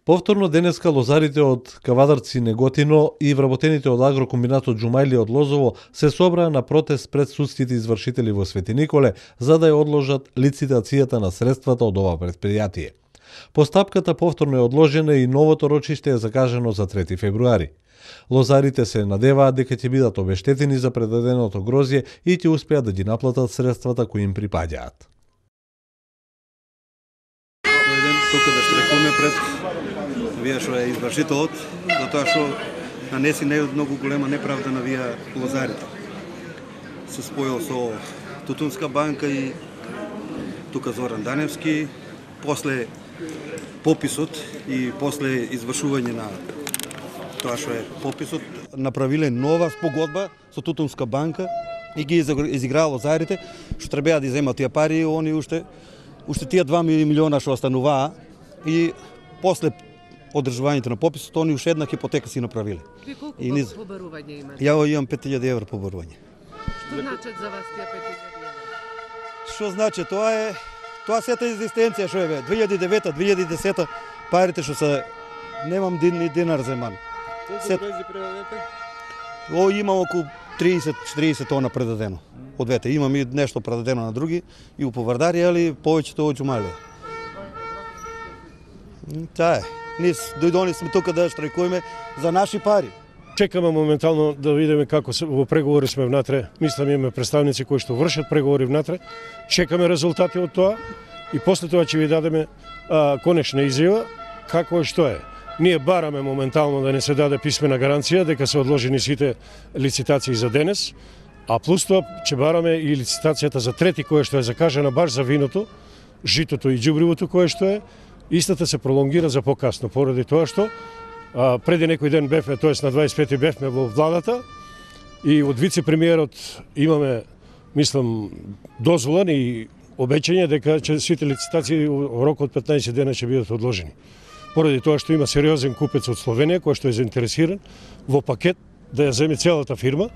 Повторно денеска лозарите од Кавадарци Неготино и вработените од агрокомбинатот Џумајлија од Лозово се собраа на протест пред судските извршители во Свети Николе за да ја одложат лицитацијата на средствата од ова претпријатие. Постапката повторно е одложена и новото рочиште е закажано за 3 февруари. Лозарите се надеваат дека ќе бидат обештетени за предаденото грозје и ќе успеат да ги наплатат средствата кои им припаѓаат. Тука да штрекуваме пред вие што е извршителот, затоа што нанеси многу голема неправда на вие лозарите. Се споил со Тутунска банка и тука Зоран Даневски, после пописот и после извршување на тоа што е пописот, направиле нова спогодба со Тутунска банка и ги изиграа лозарите, што требеа да земат тие пари, они уште тие 2 милиона што остануваа и после одржувањето на пописот, они уште една хипотека си направиле. Ви колку побарување имате? Ја имам 5000 евра побарување. Што значат за вас тие 5000 евра? Што значи? Тоа сета екзистенција што е бе. 2009, 2010 парите што се немам ни динар земан. Колку бројзи предадете? Имам околу 30-40 тона предадено. Од двете. Имам и нешто предадено на други и у Повардари, али повеќето од Џумајлија. Таа е. Ние дојдони сме тука да штрajкуваме за наши пари. Чекаме моментално да видиме како во преговори сме внатре. Мислам имаме представници кои што вршат преговори внатре. Чекаме резултати од тоа и после тоа ќе ви дадеме конечна изјава како е што е. Ние бараме моментално да не се даде писмена гаранција дека се одложени сите лицитации за денес, а плюс тоа ќе бараме и лицитацијата за трети која што е закажана баш за виното, житото и џубривото кое што е, истата се пролонгира за покасно поради тоа што преди некој ден бевме, тоест на 25 бевме во владата и од вице-премиерот имаме, мислам, дозвола и обеќање дека ќе сите лицитации во рок од 15 дена ќе бидат одложени. Поради тоа што има сериозен купец од Словенија кој што е заинтересиран во пакет да ја земе целата фирма,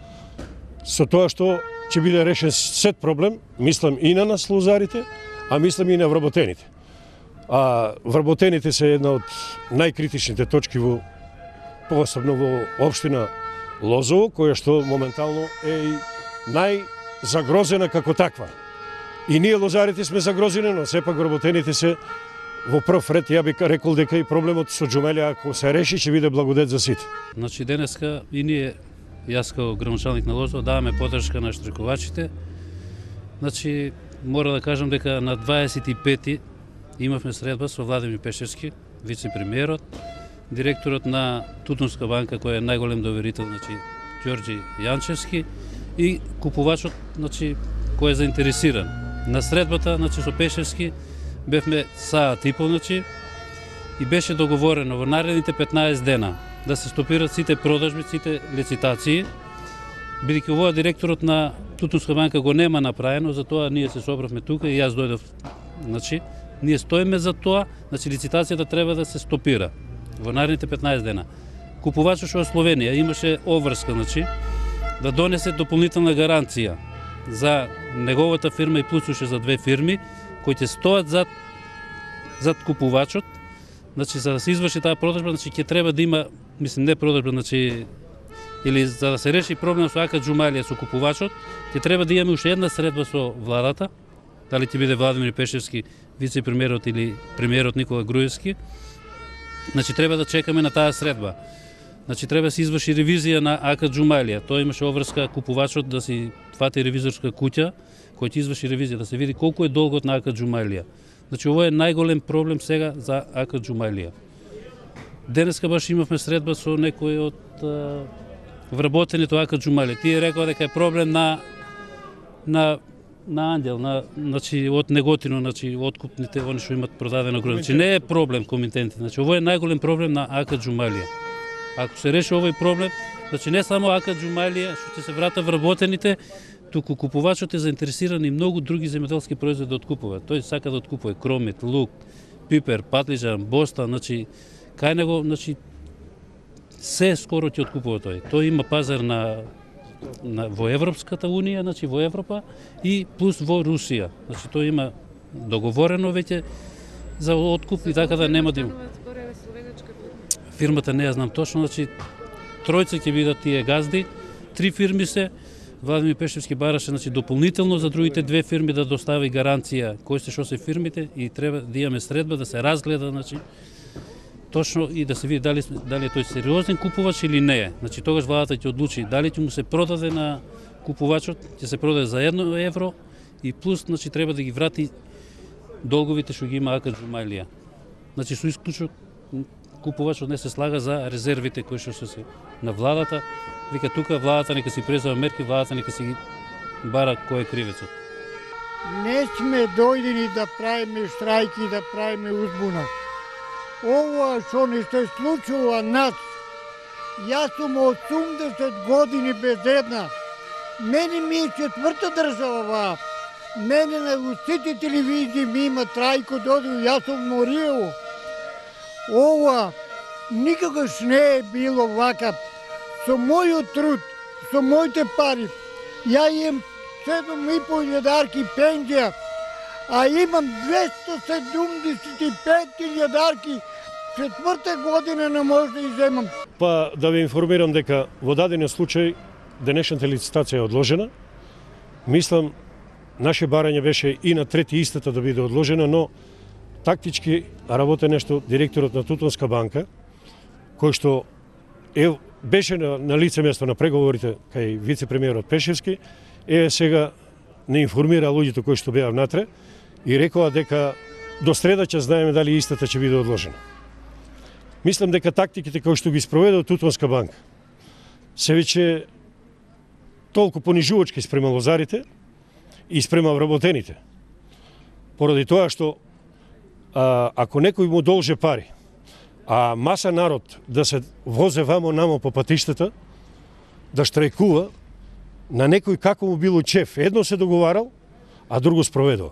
со тоа што ќе биде решен сет проблем, мислам и на нас лозарите, а мислам и на вработените. Вработените се една од најкритичните точки посебно во општина Лозово, која што моментално е и најзагрозена како таква. И ние лозарите сме загрозени, но сепак вработените се во прв ред. Ја би рекол дека и проблемот со Џумајлија ако се реши ќе биде благодет за сите. Значи денеска и ние, јас како градоначалник на Лозово, даваме поддршка на штрajкувачите. Значи мора да кажам дека на 25 имавме средба со Владимир Пешевски, вице-премиерот, директорот на Тутунска банка кој е најголем доверител, значи Ѓорѓи Јанчевски и купувачот, значи кој е заинтересиран. На средбата, значи со Пешевски бевме саат и полночи и беше договорено во наредните 15 дена да се стопират сите продажби, сите лицитации, бидејќи овој директорот на Тутунска банка го нема направено, затоа ние се собравме тука и јас дојдов. Значи, ние стоиме за тоа, значи лицитацијата треба да се стопира во наредните 15 дена. Купувачот што од Словенија имаше обврска, значи, да донесе дополнителна гаранција за неговата фирма и плюс уште за 2 фирми, кои ќе стоат зад купувачот, значи за да се изврши таа продажба, значи ќе треба да има, мислам не продажба, значи или за да се реши проблем со АК Џумајлија со купувачот, ќе треба да имаме уште една средба со владата, дали ќе биде Владимир Пешевски, вице-премиерот или премиерот Никола Груевски. Значи треба да чекаме на таа средба. Значи треба да се изврши ревизија на АК Џумајлија. Тоа имаше обврска купувачот да си фати ревизорска куќа, кој ќе изврши ревизија, да се види колку е долгот на АК Џумајлија. Значи ова е најголем проблем сега за АК Џумајлија. Денеска баш имавме средба со некој од вработените АК Џумајлија. Тие рекоа дека е проблем на Андел, значи од Неготино, значи откупните, они што имат продадено гроздје. Значи не е проблем комитентите, значи ово е најголем проблем на АК Џумајлија. Ако се реши овој проблем, значи не само АК Џумајлија што ќе се врата вработените, туку купувачот е заинтересиран и многу други земјоделски производи да откупува. Тој сака да откупува кромит, лук, пипер, патлиџан, бостан, значи кај него, значи се скоро ќе откупува тој. Тој има пазар во Европската унија, значи во Европа и плюс во Русија. Значи тој има договорено веќе за откуп и така да нема да има. Зборува словенечка фирмата не ја знам точно, значи тројца ќе бидат тие газди, 3 фирми се, Владимир Пешевски бараше значи дополнително за другите 2 фирми да достави гаранција кои се што се фирмите и треба да имаме средба да се разгледа значи точно и да се види дали е тој сериозен купувач или не е. Значи тогаш владата ќе одлучи дали ќе му се продаде на купувачот, ќе се продаде за 1 евро и плюс значи треба да ги врати долговите што ги има АК Џумаилија. Значи со исклучок купувачот не се слага за резервите кои што се на владата. Вика тука владата нека си презема мерки, владата нека си бара кој е кривецот. Не сме дојдени да правиме штрајки, да правиме узбуна. Ова што не се случува нас, јас сум 80 години без една. Мене ми е 4-та држава ова. Мене на сите телевизии ми има трајко додил, јас сум Мориево. Ова никогаш не е било вака. Со мојот труд, со моите пари, ја имам 7.500 пензија, а имам 275.000 4-та година не може да иземам. Па да ви информирам дека во даден случај денешната лицитација е одложена. Мислам, наше барање беше и на трети истата да биде одложена, но тактички работи нешто директорот на Тутунска банка, кој што беше на лице место на преговорите кај вице-премиерот Пешевски, сега не информира луѓето кои што беа внатре и рекоа дека до среда ќе знаеме дали истата ќе биде одложена. Мислам дека тактиките кои што ги спроведе Тутунска банка се веќе толку понижувачки спрема лозарите и спрема вработените. Поради тоа што ако некој му должи пари, а маса народ да се возе вамо-намо по патиштата, да штрајкува, на некој како му било чеф. Едно се договарал, а друго спроведува.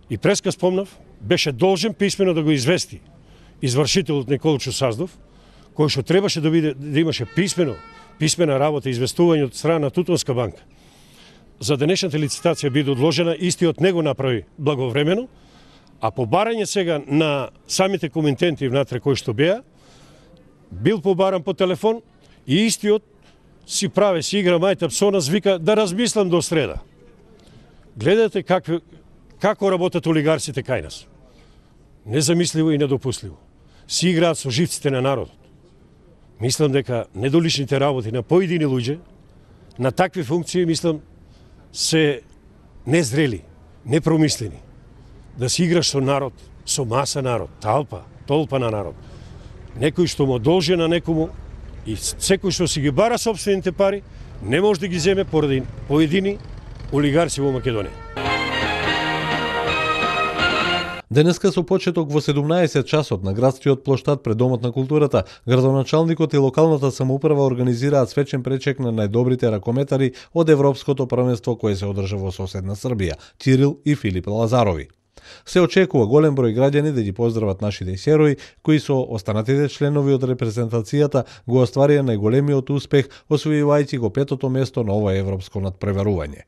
И преска спомнав, беше должен писмено да го извести извршителот Николчо Саздов, кој што требаше да имаше писмена работа и известување од страна на Тутунска банка. За денешната лицитација биде одложена, истиот него направи благовремено, а по барање сега на самите комитенти внатре кои што беа, бил побаран по телефон и истиот си игра мајтап со нас, вика да размислам до среда. Гледате како работат олигарсите кај нас. Незамисливо и недопустливо. Си играат со живците на народот. Мислам дека недоличните работи на поедини луѓе, на такви функции, мислам, се незрели, непромислени. Да си играш со народ, со маса народ, толпа на народ. Некој што му должи на некому и секој што си ги бара собствените пари, не може да ги земе поради поедини олигарси во Македонија. Денеска со почеток во 17 часот на градскиот плоштад пред Домот на културата, градоначалникот и локалната самоуправа организираат свечен пречек на најдобрите ракометари од Европското првенство кое се одржа во соседна Србија, Кирил и Филип Лазарови. Се очекува голем број граѓани да ги поздрават нашите херои, кои со останатите членови од репрезентацијата го остварија најголемиот успех, освојувајќи го 5-то место на ова европско надпреварување.